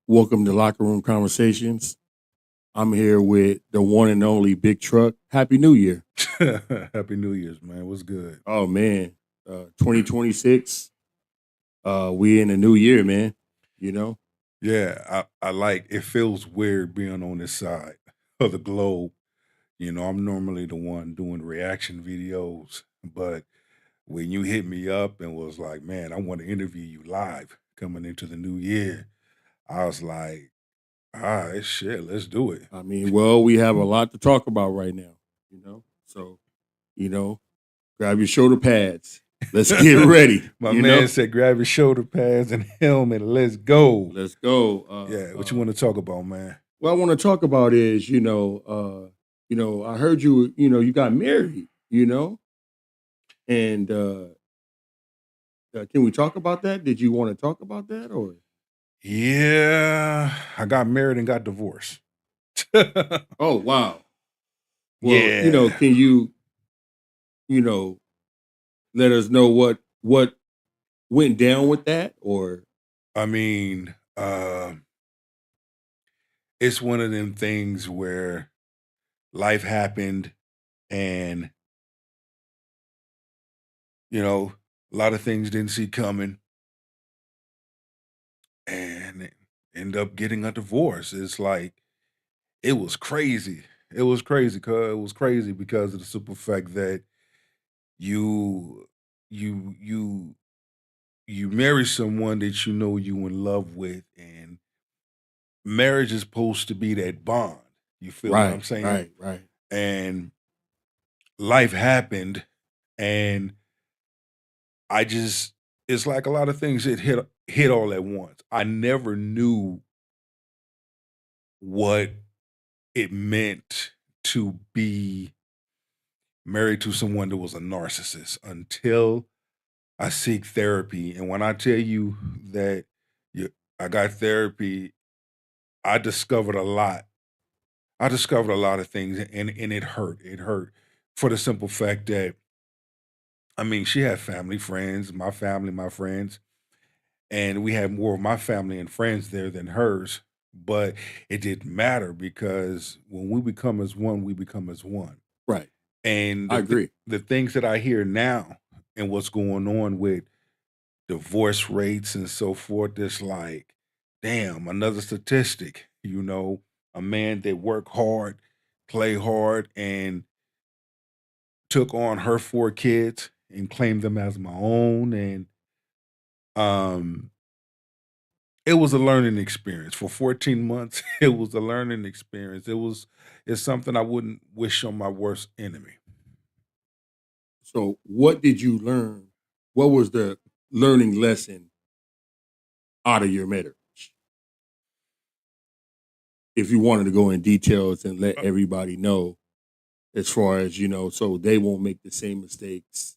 Welcome to Locker Room Conversations. I'm here with the one and only Big Truck. Happy New Year. Happy New Year's, man. What's good? Oh man, 2026. We in a new year, man. You know. Yeah, I like it feels weird being on this side of the globe. I'm normally the one doing reaction videos, but when you hit me up and was like, man, I want to interview you live coming into the new year, I was like, all right, shit, let's do it. I mean, well, we have a lot to talk about right now. So you know, grab your shoulder pads. Let's get ready. My man said, grab your shoulder pads and helmet. Let's go. Let's go. Yeah, what you want to talk about, man? What I want to talk about is, I heard you, you got married, and can we talk about that? Did you want to talk about that, or? Yeah, I got married and got divorced. Oh wow. Well, Yeah. can you know, let us know what went down with that, or? I mean, it's one of them things where life happened and, a lot of things didn't see coming and end up getting a divorce. It's like it was crazy. It was crazy cuz it was crazy because of the simple fact that you you you you marry someone that you know you in love with, and marriage is supposed to be that bond. You feel what I'm Right, saying? right. And life happened, and I just it's like a lot of things that hit all at once. I never knew what it meant to be married to someone that was a narcissist until I seek therapy. And when I tell you that you, I got therapy, I discovered a lot. I discovered a lot of things, and it hurt. It hurt for the simple fact that I mean, she had family, my friends, and we had more of my family and friends there than hers. But it didn't matter because when we become as one, we become as one. Right. And I agree. the things that I hear now and what's going on with divorce rates and so forth, it's like, damn, another statistic. A man that worked hard, play hard, and took on her 4 kids and claimed them as my own. And um it was a learning experience for 14 months. It was a learning experience. It's something I wouldn't wish on my worst enemy. So, what did you learn? What was the learning lesson out of your marriage? If you wanted to go in details and let everybody know, as far as so they won't make the same mistakes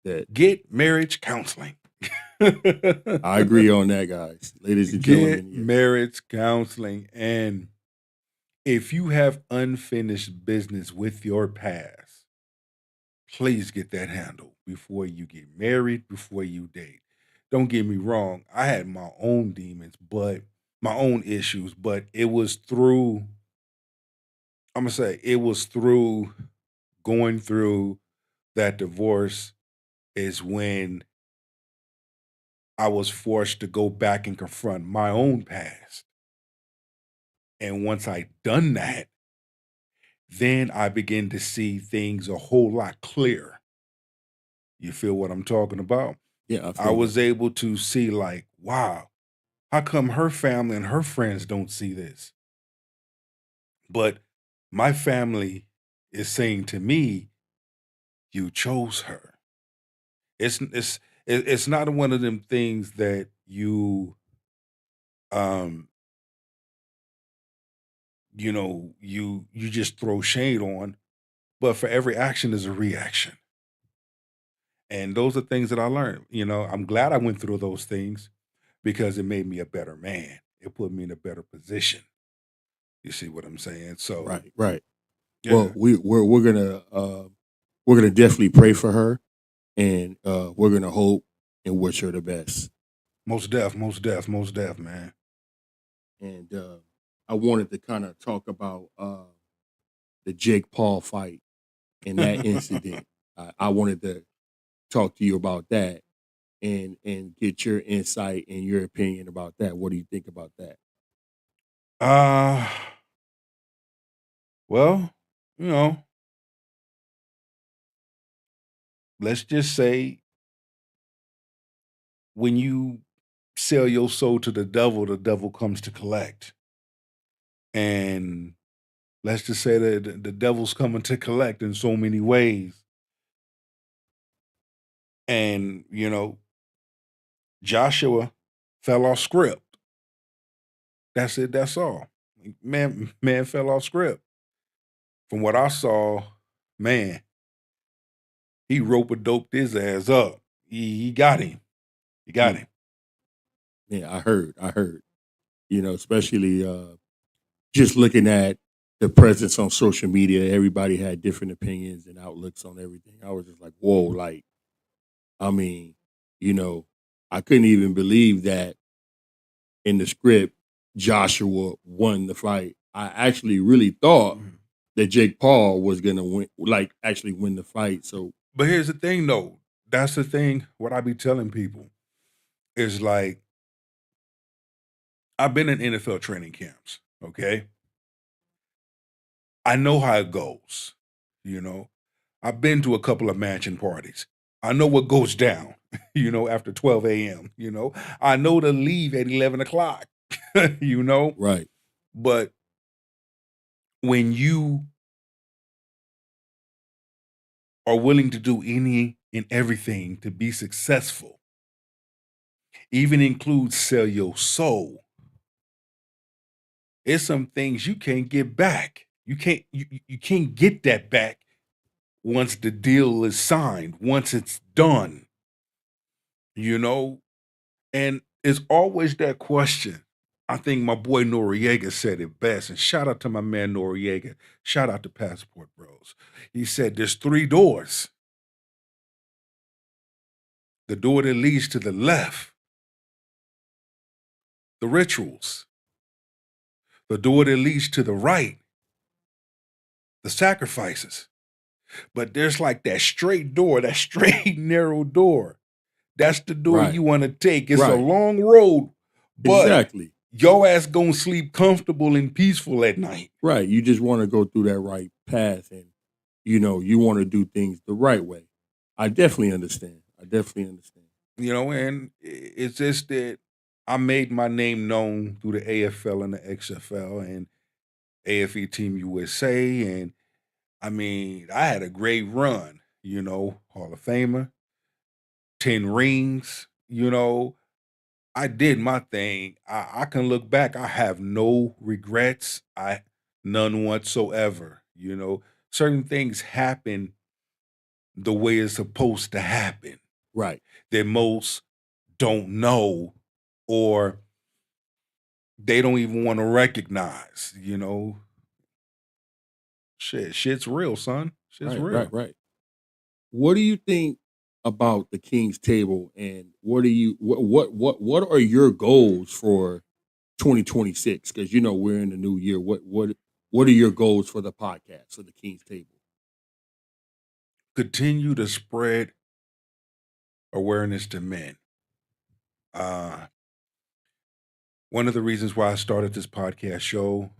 that Get marriage counseling. I agree on that, guys, ladies and Get gentlemen. Yes. marriage counseling. And if you have unfinished business with your past, please get that handled before you get married, before you date. Don't get me wrong, I had my own demons, but my own issues, but it was through, I'm gonna say, it was through going through that divorce is when I was forced to go back and confront my own past. And once I done that, then I begin to see things a whole lot clearer. You feel what I'm talking about? Yeah, I I feel was that. able to see, like, wow, how come her family and her friends don't see this? But my family is saying to me, you chose her. It's not one of them things that um you just throw shade on, but for every action is a reaction. And those are things that I learned. I'm glad I went through those things because it made me a better man. It put me in a better position. You see what I'm saying? So, Right, right. Well, yeah, we're gonna definitely pray for her, and we're gonna hope and wish her the best. most deaf, most deaf, most deaf, man. and I wanted to kind of talk about the Jake Paul fight and that incident. I wanted to talk to you about that and get your insight and your opinion about that. What do you think about that? uh well, you know, let's just say when you sell your soul to the devil comes to collect. And let's just say that the devil's coming to collect in so many ways. And, Joshua fell off script. That's it. That's all. Man fell off script. From what I saw, man, he rope a doped his ass up. He got him. He got Mm. him. Yeah, I heard. Especially just looking at the presence on social media, everybody had different opinions and outlooks on everything. I was just like, whoa, like, I mean, you know, I couldn't even believe that in the script, Joshua won the fight. I actually really thought Mhm. that Jake Paul was gonna win, like actually win the fight. So But here's the thing, though. That's the thing. What I be telling people is like, I've been in NFL training camps. Okay, I know how it goes. You know, I've been to a couple of mansion parties. I know what goes down, after 12 a.m. I know to leave at 11 o'clock, you know. right, But when you are willing to do any and everything to be successful, even includes sell your soul, it's some things you can't get back. You can't get that back once the deal is signed, once it's done, you know? And it's always that question. I think my boy Noriega said it best. And shout out to my man Noriega. Shout out to Passport Bros. He said there's three doors. The door that leads to the left, the rituals. The door that leads to the right, the sacrifices. But there's like that straight door, that straight narrow door. That's the door right, you want to take. It's a right, long road, but exactly, your ass gonna sleep comfortable and peaceful at night. right. You just want to go through that right path, and you want to do things the right way. I definitely understand. I definitely understand. And it's just that I made my name known through the AFL and the XFL and AFE Team USA. And I mean, I had a great run, Hall of Famer, 10 rings, I did my thing. I can look back. I have no regrets. None whatsoever. Certain things happen the way it's supposed to happen Right. that most don't know or they don't even want to recognize. Shit's real, son. Shit's Right, right, real. right. What do you think about the King's Table, and what do you what are your goals for 2026? Because we're in the new year. What are your goals for the podcast for the King's Table? Continue to spread awareness to men. Uh One of the reasons why I started this podcast show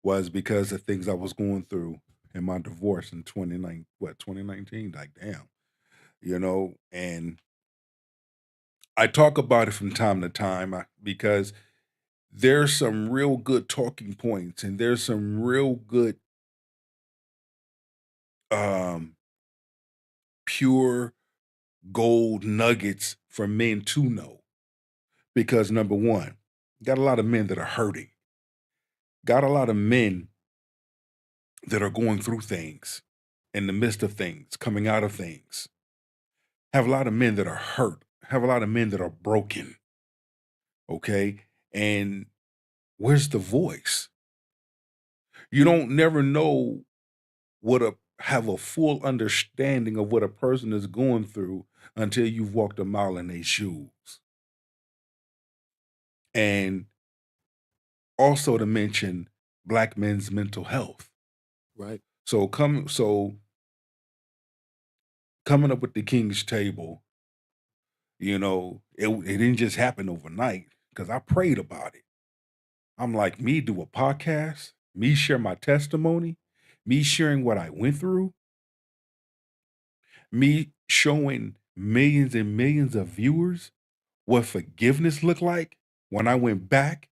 was because of things I was going through in my divorce in 2019, like damn, and I talk about it from time to time because there's some real good talking points and there's some real good um pure gold nuggets for men to know. Because number one, got a lot of men that are hurting, got a lot of men that are going through things, in the midst of things, coming out of things. Have a lot of men that are hurt, have a lot of men that are broken. Okay. And where's the voice? You don't never know what a have a full understanding of what a person is going through until you've walked a mile in their shoes. And also to mention black men's mental health. Right. So coming up with the King's Table, it didn't just happen overnight because I prayed about it. I'm like, me do a podcast, me share my testimony, me sharing what I went through, me showing millions and millions of viewers what forgiveness looked like when I went back,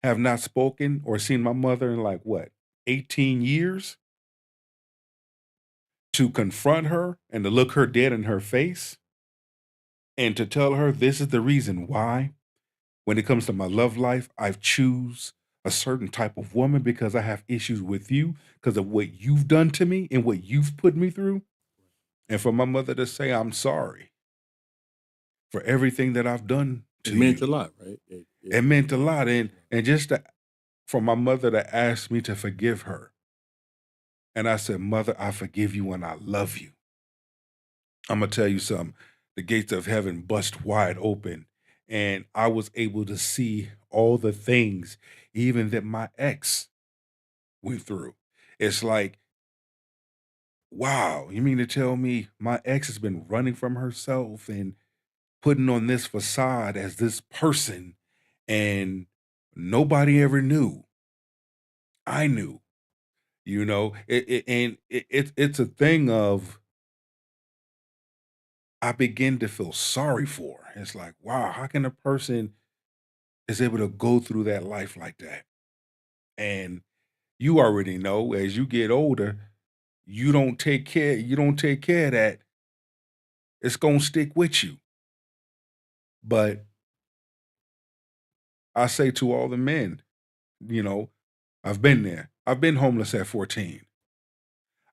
have not spoken or seen my mother in like what, 18 years, to confront her and to look her dead in her face and to tell her this is the reason why when it comes to my love life, I choose a certain type of woman because I have issues with you because of what you've done to me and what you've put me through. And for my mother to say, I'm sorry for everything that I've done It to meant a you. lot, right? It meant a lot. It And meant a lot. and just for my mother to ask me to forgive her. And I said, Mother, I forgive you and I love you. I'm gonna tell you something. The gates of heaven bust wide open, and I was able to see all the things, even that my ex went through. It's like, wow, you mean to tell me my ex has been running from herself and putting on this facade as this person, and nobody ever knew? I knew, it's a thing of I begin to feel sorry for her. It's like, wow, how can a person is able to go through that life like that? And you already know as you get older, you don't take care of that, it's gonna stick with you. But I say to all the men, you know, I've been there. I've been homeless at 14.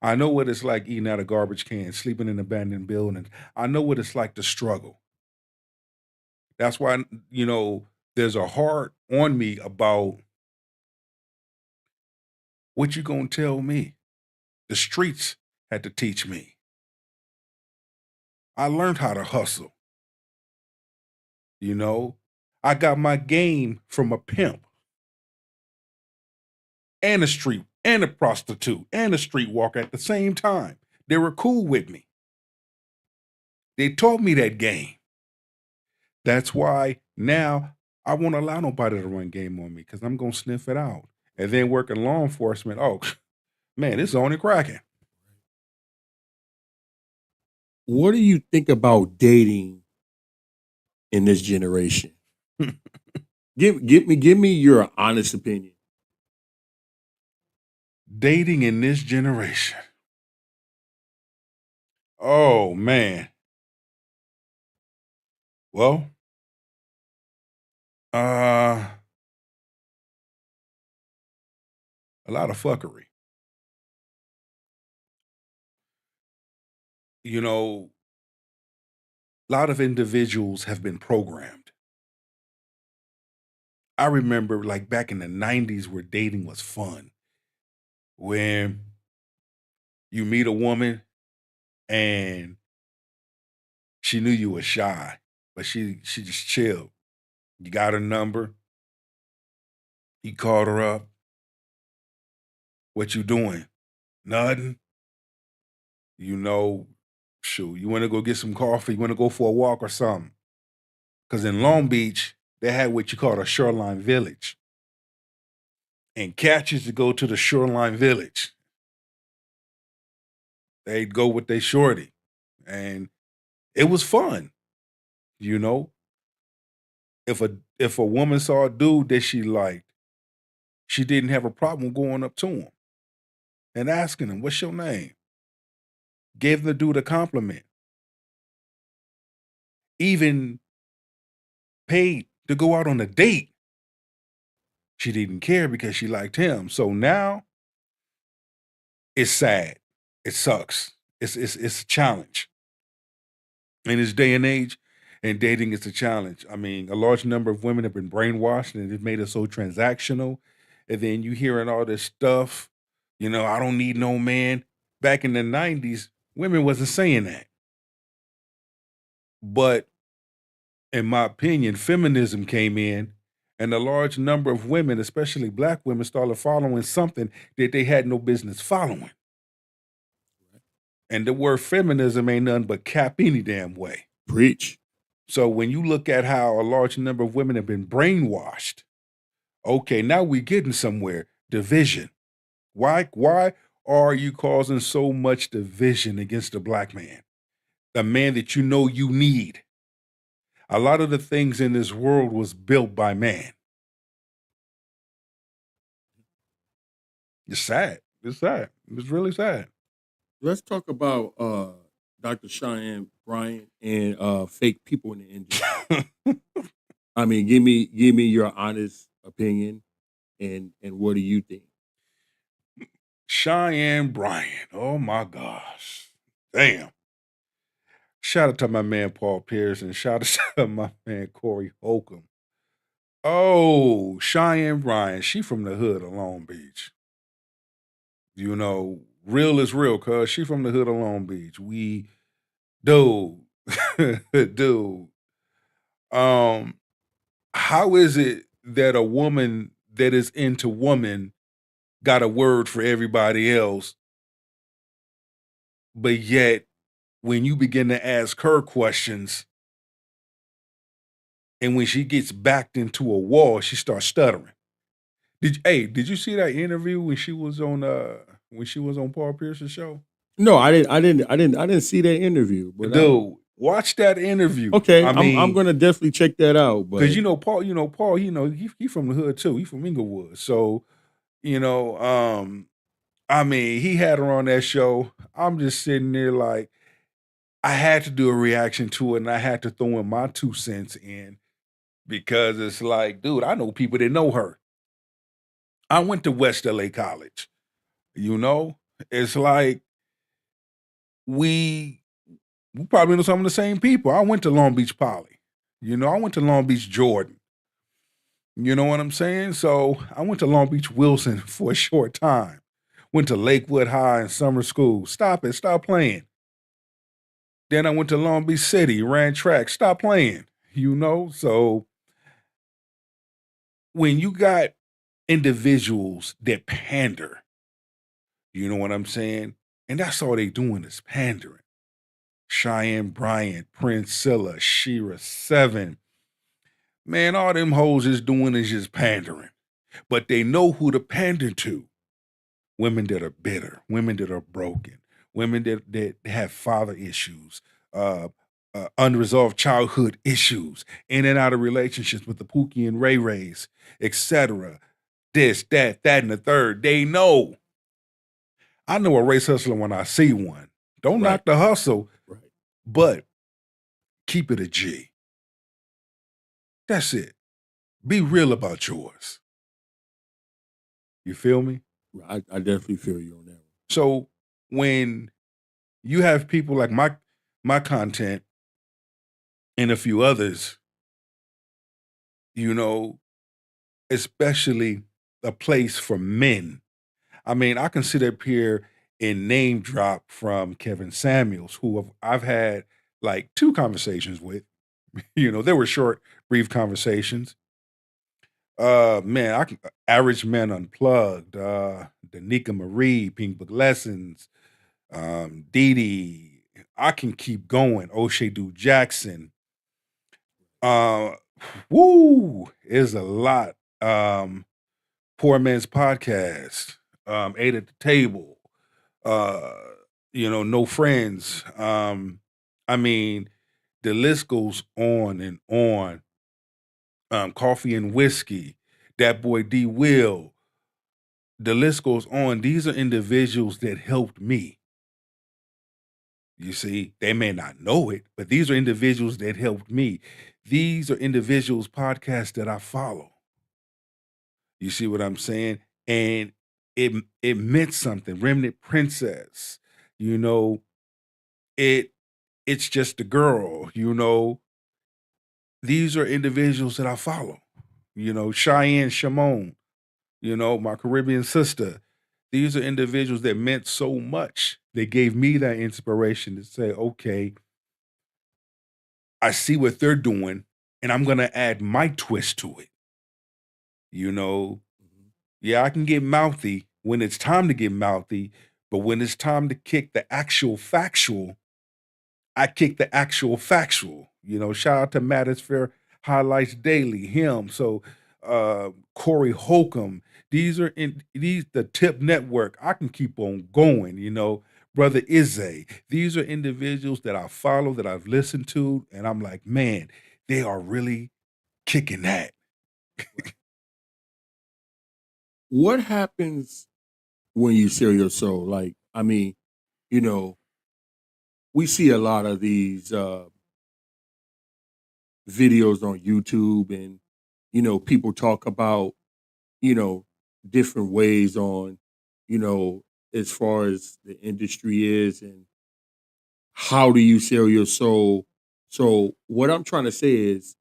I know what it's like eating out of garbage cans, sleeping in abandoned buildings. I know what it's like to struggle. That's why, there's a heart on me about what you gonna tell me. The streets had to teach me. I learned how to hustle, you know. I got my game from a pimp and a street and a prostitute and a streetwalker at the same time. They were cool with me. They taught me that game. That's why now I won't allow nobody to run game on me because I'm gonna sniff it out. And then work in law enforcement. Oh man, it's only cracking. What do you think about dating in this generation? Give me your honest opinion. Dating in this generation. Oh man. Well, uh a lot of fuckery. You know, a lot of individuals have been programmed. I remember like back in the 90s where dating was fun. When you meet a woman and she knew you were shy, but she just chilled. You got her number, you called her up. What you doing? Nothing. You know, shoot, you want to go get some coffee, you want to go for a walk or something. Because in Long Beach, they had what you call a shoreline village. And cats used to go to the shoreline village. They'd go with their shorty. And it was fun, you know. If a woman saw a dude that she liked, she didn't have a problem going up to him and asking him, "What's your name?" Gave the dude a compliment. Even paid to go out on a date. She didn't care because she liked him. So now it's sad. It sucks. It's a challenge in this day and age. And dating is a challenge. I mean, a large number of women have been brainwashed, and it made it so transactional. And then you hearing all this stuff. I don't need no man. Back in the 90s, women wasn't saying that. But in my opinion, feminism came in And a large number of women, especially black women, started following something that they had no business following. And the word feminism ain't nothing but cap any damn way. Preach. So when you look at how a large number of women have been brainwashed, okay, now we're getting somewhere. Division. Why are you causing so much division against the black man? The man that you know you need. A lot of the things in this world was built by man. It's sad. It's sad. It's really sad. Let's talk about Dr. Cheyenne Bryant and fake people in the industry. I mean, give me your honest opinion, and what do you think? Cheyenne Bryant. Oh my gosh. Damn. Shout out to my man Paul Pearson. Shout out to my man Corey Holcomb. Oh, Cheyenne Bryant. She from the hood of Long Beach. You know, real is real, cuz she from the hood of Long Beach. Dude, dude. Um, how is it that a woman that is into woman got a word for everybody else, but yet when you begin to ask her questions, and when she gets backed into a wall, she starts stuttering. Did you see that interview when she was on Paul Pierce's show? No, I didn't see that interview. But Dude, watch that interview. okay, I I'm mean, gonna definitely check that out. But because Paul, he from the hood too. He from Inglewood, so you know, I mean, he had her on that show. I'm just sitting there like, I had to do a reaction to it, and I had to throw in my 2 cents in because it's like, dude, I know people that know her. I went to West LA College. You know, it's like we we probably know some of the same people. I went to Long Beach Poly. I went to Long Beach Jordan. You know what I'm saying? So I went to Long Beach Wilson for a short time. Went to Lakewood High and summer school. Stop it. Stop playing. Then I went to Long Beach City, ran track. Stop playing. So when you got individuals that pander, you know what I'm saying? And that's all they doing is pandering. Cheyenne Bryant, Princilla, Shira Seven. Man, all them hoes is doing is just pandering. But they know who to pander to. Women that are bitter, women that are broken, women that have father issues, unresolved childhood issues, in and out of relationships with the Pookie and Ray Rays, etc. This, that, and the third. They know. I know a race hustler when I see one. Don't right, knock the hustle, right. but keep it a G. That's it. Be real about yours. You feel me? I definitely feel you on that one. So when you have people like my content and a few others, you know, especially a place for men. I mean, I can sit up here and name drop from Kevin Samuels, who I've had like 2 conversations with. They were short, brief conversations. Man, I can Average Men Unplugged, Danica Marie, Pink Book Lessons, Dee Dee. I can keep going. O'Shea Du Jackson. Uh, woo, is a lot. Poor Man's Podcast, Eight at the Table, uh, No Friends. I mean, the list goes on and on. Coffee and Whiskey, that boy D Will. The list goes on. These are individuals that helped me. You see, they may not know it, but these are individuals that helped me. These are individuals' podcasts that I follow. You see what I'm saying? And it meant something. Remnant Princess, you know, it it's just a girl, These are individuals that I follow. Cheyenne Shimon, my Caribbean sister. These are individuals that meant so much. They gave me that inspiration to say, okay, I see what they're doing, and I'm gonna add my twist to it. You know, Mhm. yeah, I can get mouthy when it's time to get mouthy, but when it's time to kick the actual factual, I kick the actual factual. Shout out to Matosphere Highlights Daily, him. So Corey Holcomb. These are in these the Tip Network. I can keep on going. Brother Izzy. These are individuals that I follow, that I've listened to, and I'm like, man, they are really kicking that. Right. What happens when you sell your soul? Like, I mean, you know, we see a lot of these videos on YouTube, and people talk about you know different ways on you know as far as the industry is, and how do you sell your soul. So what I'm trying to say is,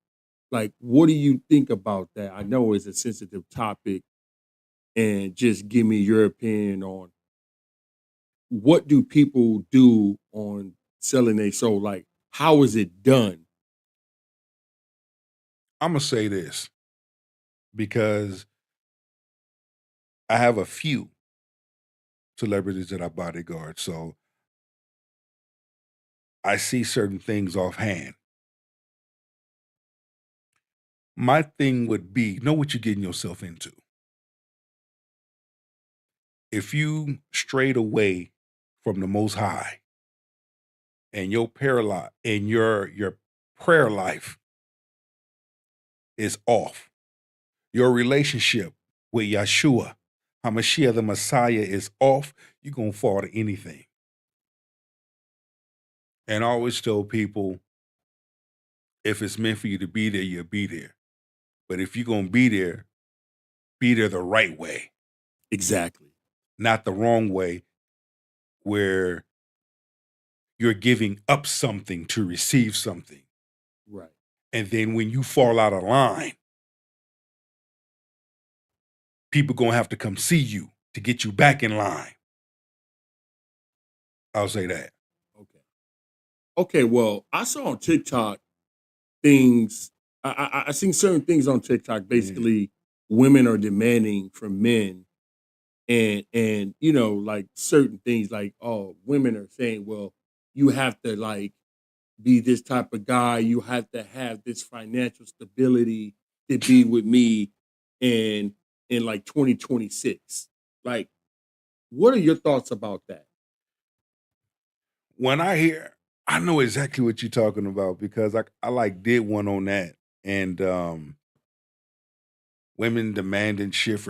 like, what do you think about that? I know it's a sensitive topic, and just give me your opinion on what do people do on selling their soul. Like, how is it done? I'm gonna say this because I have a few celebrities that I bodyguard, so I see certain things offhand. My thing would be know what you're getting yourself into. If you strayed away from the Most High and your prayer life is off, your relationship with Yeshua Hamashiach the Messiah is off, you're gonna fall to anything. And I always tell people, if it's meant for you to be there, you'll be there. But if you're gonna be there the right way, Exactly. not the wrong way, where you're giving up something to receive something. Right. And then when you fall out of line, people gonna have to come see you to get you back in line. I'll say that. Okay. Okay. Well, I saw on TikTok things. I seen certain things on TikTok. Mhm. Basically, women are demanding from men, and like certain things, like, oh, women are saying, well, you have to, like, be this type of guy. You have to have this financial stability to be with me in like 2026. Like, what are your thoughts about that? When I know exactly what you're talking about because I like did one on that. And women demanding shit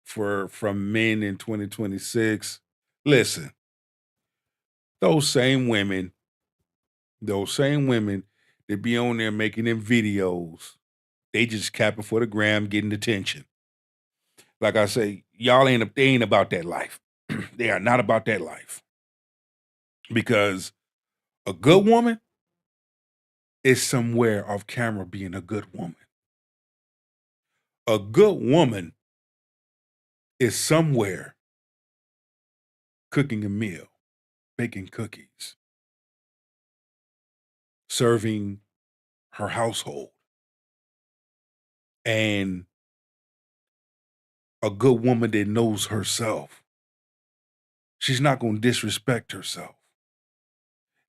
for from men in 2026. Listen, those same women, those same women that be on there making them videos, they just capping for the gram, getting attention. Like I say, they ain't about that life. They are not about that life. Because a good woman is somewhere off camera being a good woman. A good woman is somewhere cooking a meal, baking cookies, serving her household. And a good woman that knows herself, she's not going to disrespect herself.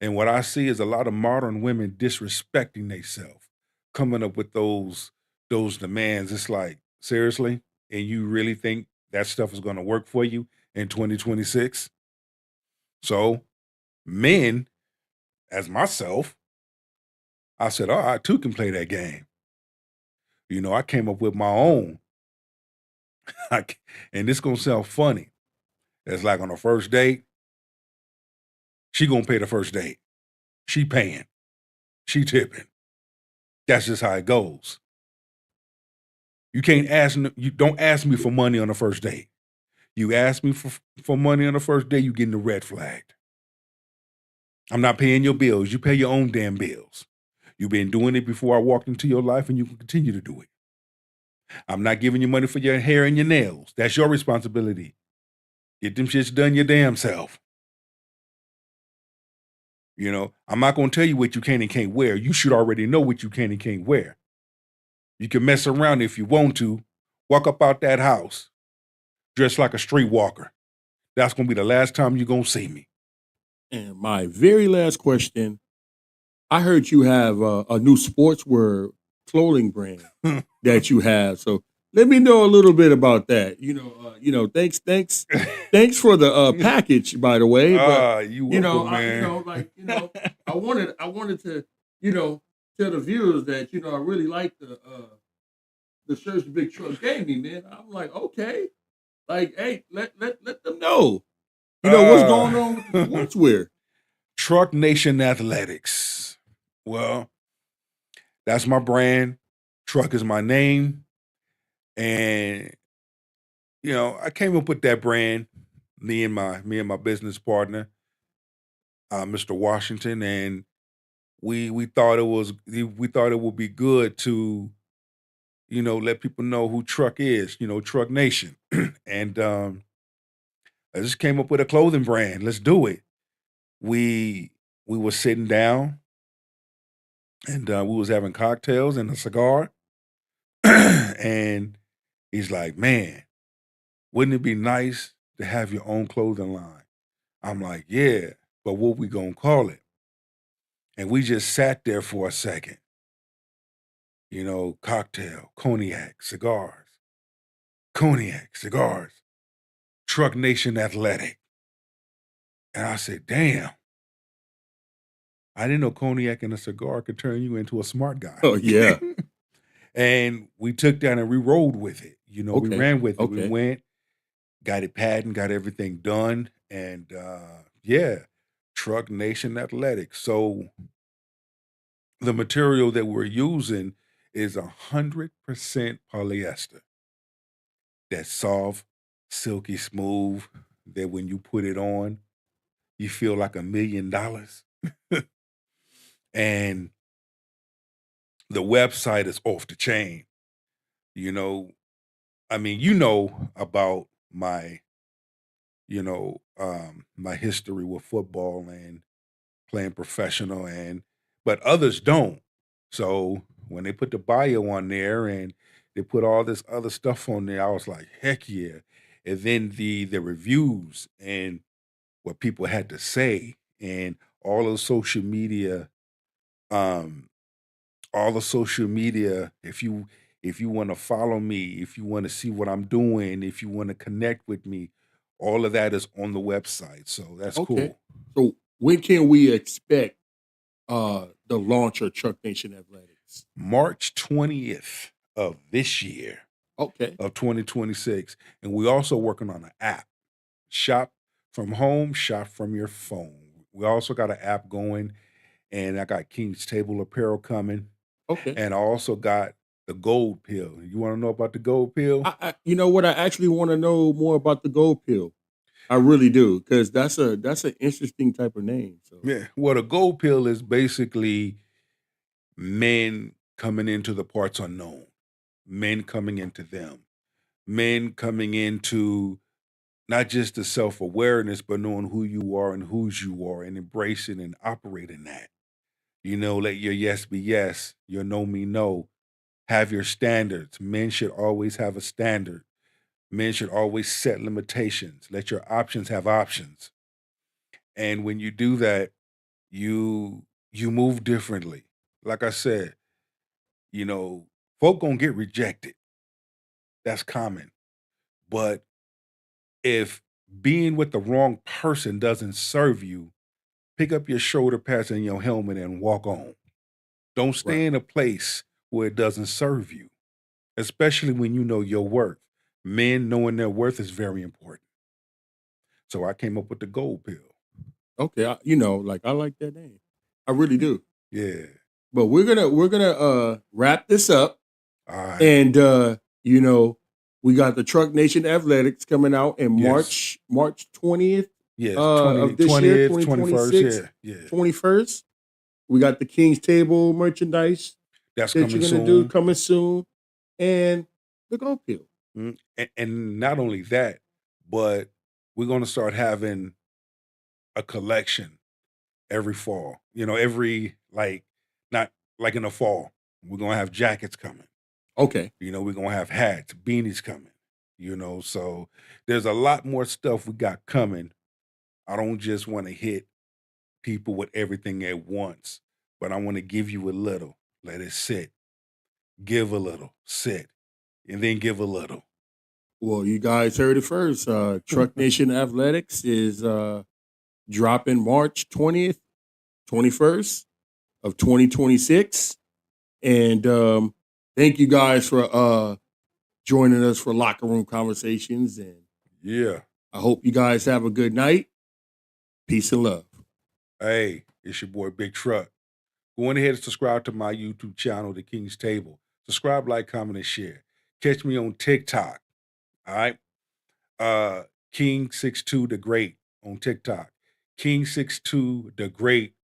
And what I see is a lot of modern women disrespecting themselves, coming up with those demands. It's like, seriously? And you really think that stuff is going to work for you in 2026? So, men, as myself, I said, oh, I too can play that game. I came up with my own. And this gonna sound funny. It's like on a first date, she gonna pay the first date. She paying. She tipping. That's just how it goes. You don't ask me for money on the first date. You ask me for money on the first date, you getting the red flagged. I'm not paying your bills. You pay your own damn bills. You've been doing it before I walked into your life and you can continue to do it. I'm not giving you money for your hair and your nails. That's your responsibility. Get them shits done your damn self. I'm not going to tell you what you can and can't wear. You should already know what you can and can't wear. You can mess around if you want to, walk up out that house dressed like a streetwalker. That's gonna be the last time you're gonna see me. And my very last question: I heard you have a new sportswear clothing brand that you have. So let me know a little bit about that. Thanks for the package, by the way. But You welcome, I wanted to, you know, tell the viewers that I really like the shirts the Big Truck gave me, man. I'm like, okay, like, hey, let them know, what's going on with the sportswear. Truck Nation Athletics. Well, that's my brand. Truck is my name. And I came up with that brand, me and my business partner, Mr. Washington, and we thought it would be good to, let people know who Truck is, Truck Nation. And I just came up with a clothing brand. Let's do it. We we were sitting down and we was having cocktails and a cigar. And he's like, man, wouldn't it be nice to have your own clothing line? I'm like, yeah, but what we gonna call it? And we just sat there for a second, cocktail, cognac, cigars, Truck Nation Athletic. And I said, damn, I didn't know cognac and a cigar could turn you into a smart guy. Oh yeah. And we took that and we rolled with it. We Okay. ran with it. We Okay. went, got it patent, got everything done. And yeah, Truck Nation Athletics. So the material that we're using is 100% polyester. That's soft, silky smooth, that when you put it on, you feel like $1 million. And the website is off the chain. You know, I mean, about my history with football and playing professional, but others don't. So when they put the bio on there and they put all this other stuff on there, I was like, heck yeah. And then the reviews and what people had to say and all of social media, um, if you want to follow me, if you want to see what I'm doing, if you want to connect with me, all of that is on the website. So that's Okay. cool. So when can we expect the launch of Truck Nation Athletics? March 20th of this year Okay. of 2026. And we also working on an app. Shop from home, shop from your phone. We also got an app going, and I got King's Table Apparel coming, Okay. and I also got the Gold Pill. You want to know about the Gold Pill? You know what? I actually want to know more about the Gold Pill. I really do, because that's an interesting type of name. So Yeah. Well, the Gold Pill is basically men coming into the parts unknown, men coming into them, men coming into not just the self awareness, but knowing who you are and whose you are and embracing and operating that. Let your yes be yes, your no me no. Have your standards. Men should always have a standard. Men should always set limitations. Let your options have options. And when you do that, you move differently. Like I said, you know, folk gonna get rejected. That's common. But if being with the wrong person doesn't serve you, pick up your shoulder pads and your helmet and walk on. Don't right. stay in a place where it doesn't serve you, especially when you know your worth. Men knowing their worth is very important. So I came up with the gold pill. Okay. Like I like that name. I really do. Yeah. But we're gonna wrap this up, All right. and we got the Truck Nation Athletics coming out in Yes. March 20th Yes. of 20, this year, 20th, 21st. 2026, Yeah. Yeah. 21st. We got the King's Table merchandise That's that coming you're gonna do soon. coming soon, and the Gold Pill. And not only that, but we're going to start having a collection every fall. Every like not like in the fall. We're going to have jackets coming. Okay. We're gonna have hats, beanies coming. So there's a lot more stuff we got coming. I don't just want to hit people with everything at once, but I want to give you a little, let it sit, give a little, sit, and then give a little. Well, you guys heard it first. Truck Nation Athletics is dropping March 20th, 21st of 2026. And thank you guys for joining us for Locker Room Conversations. And Yeah. I hope you guys have a good night. Peace and love. Hey, it's your boy Big Truck. Go on ahead and subscribe to my YouTube channel, The King's Table. Subscribe, like, comment, and share. Catch me on TikTok. All right. King 62 the Great on TikTok. King 62 the Great